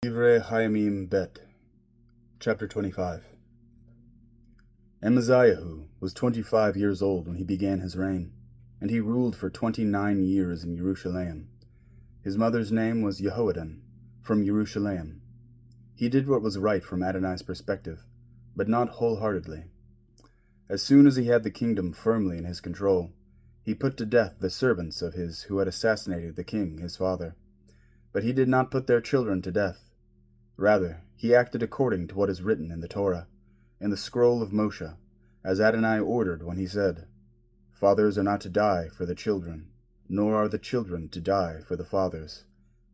Divrei-Hayamim Bet, Chapter 25. Amaziah was 25 years old when he began his reign, and he ruled for 29 years in Yerushalayim. His mother's name was Jehoaddan, from Yerushalayim. He did what was right from Adonai's perspective, but not wholeheartedly. As soon as he had the kingdom firmly in his control, he put to death the servants of his who had assassinated the king, his father. But he did not put their children to death. Rather, he acted according to what is written in the Torah, in the scroll of Moshe, as Adonai ordered when he said, "Fathers are not to die for the children, nor are the children to die for the fathers.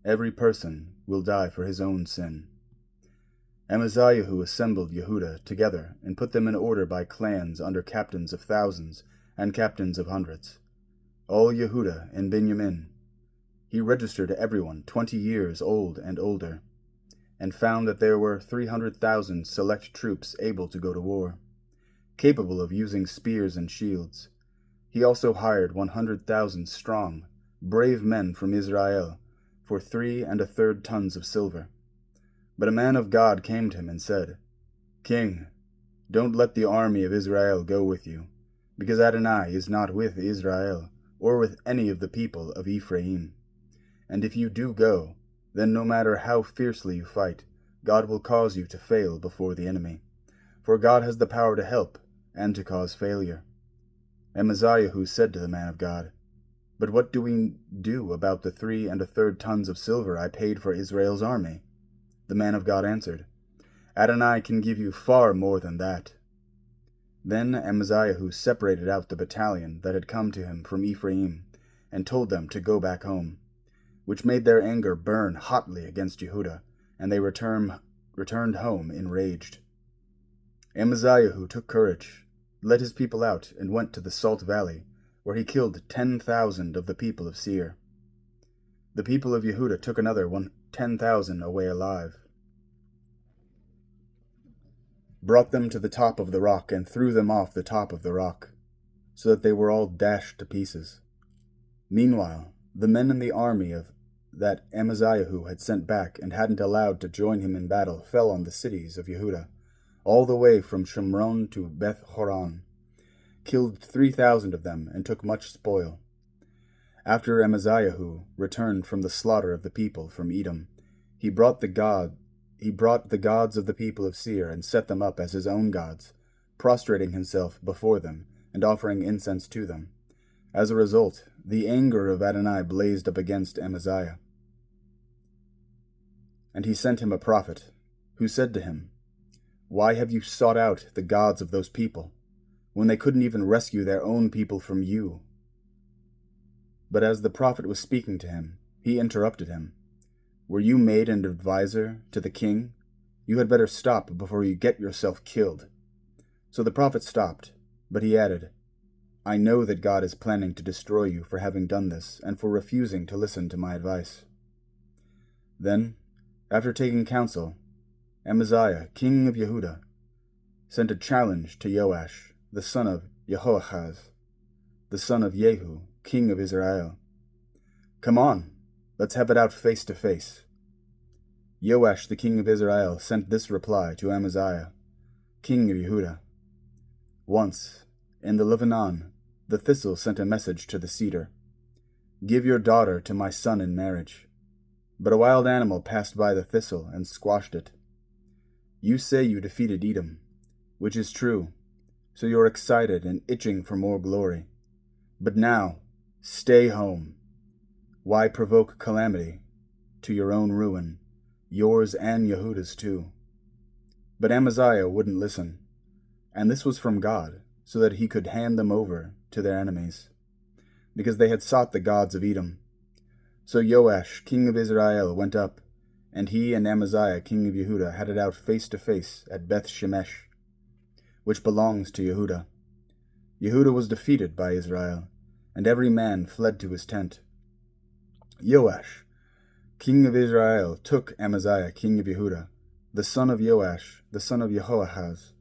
Every person will die for his own sin." Amaziah assembled Yehudah together and put them in order by clans under captains of thousands and captains of hundreds. All Yehudah and Benjamin. He registered everyone 20 years old and older, and found that there were 300,000 select troops able to go to war, capable of using spears and shields. He also hired 100,000 strong, brave men from Isra'el for 3 1/3 tons of silver. But a man of God came to him and said, "King, don't let the army of Israel go with you, because Adonai is not with Israel, or with any of the people of Ephraim. And if you do go, then no matter how fiercely you fight, God will cause you to fail before the enemy. For God has the power to help and to cause failure." Amaziah said to the man of God, "But what do we do about the 3 1/3 tons of silver I paid for Israel's army?" The man of God answered, "Adonai can give you far more than that." Then Amaziah separated out the battalion that had come to him from Ephraim, and told them to go back home, which made their anger burn hotly against Yehudah, and they returned home enraged. Amaziah took courage, led his people out, and went to the Salt Valley, where he killed 10,000 of the people of Seir. The people of Yehudah took another 10,000 away alive, brought them to the top of the rock, and threw them off the top of the rock, so that they were all dashed to pieces. Meanwhile, the men in the army that Amaziah had sent back and hadn't allowed to join him in battle fell on the cities of Yehudah, all the way from Shomron to Beth-Horon, killed 3,000 of them, and took much spoil. After Amaziah returned from the slaughter of the people from Edom, he brought the gods of the people of Seir and set them up as his own gods, prostrating himself before them and offering incense to them. As a result, the anger of Adonai blazed up against Amaziah. And he sent him a prophet, who said to him, "Why have you sought out the gods of those people, when they couldn't even rescue their own people from you?" But as the prophet was speaking to him, he interrupted him. "Were you made an advisor to the king? You had better stop before you get yourself killed." So the prophet stopped, but he added, "I know that God is planning to destroy you for having done this and for refusing to listen to my advice." Then, after taking counsel, Amaziah, king of Yehudah, sent a challenge to Joash, the son of Jehoahaz, the son of Jehu, king of Israel. "Come on, let's have it out face to face." Joash, the king of Israel, sent this reply to Amaziah, king of Yehudah. "Once, in the Lebanon, the thistle sent a message to the cedar, 'Give your daughter to my son in marriage.' But a wild animal passed by the thistle and squashed it. You say you defeated Edom, which is true, so you're excited and itching for more glory. But now, stay home. Why provoke calamity to your own ruin, yours and Yehudah's too?" But Amaziah wouldn't listen, and this was from God, so that he could hand them over to their enemies, because they had sought the gods of Edom. So Joash, king of Israel, went up, and he and Amaziah, king of Yehudah, had it out face to face at Beth-Shemesh, which belongs to Yehudah. Yehudah was defeated by Israel, and every man fled to his tent. Joash, king of Israel, took Amaziah, king of Yehudah, the son of Joash, the son of Jehoahaz,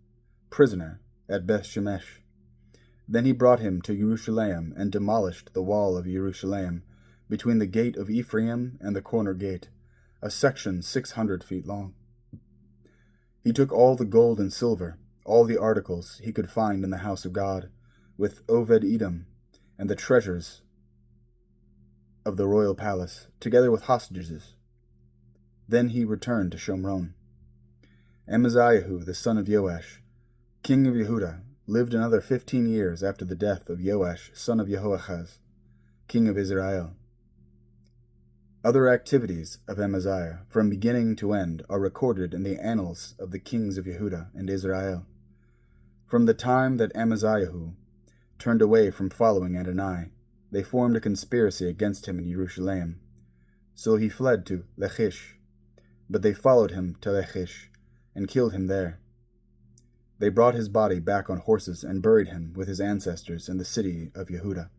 prisoner at Beth-Shemesh. Then he brought him to Yerushalayim and demolished the wall of Yerushalayim, between the gate of Ephraim and the corner gate, a section 600 feet long. He took all the gold and silver, all the articles he could find in the house of God, with Obed-Edom, and the treasures of the royal palace, together with hostages. Then he returned to Shomron. Amaziah, the son of Joash, king of Yehudah, lived another 15 years after the death of Joash, son of Jehoahaz, king of Israel. Other activities of Amaziah, from beginning to end, are recorded in the annals of the kings of Yehudah and Israel. From the time that Amaziah turned away from following Adonai, they formed a conspiracy against him in Yerushalayim. So he fled to Lakhish, but they followed him to Lakhish and killed him there. They brought his body back on horses and buried him with his ancestors in the city of Yehudah.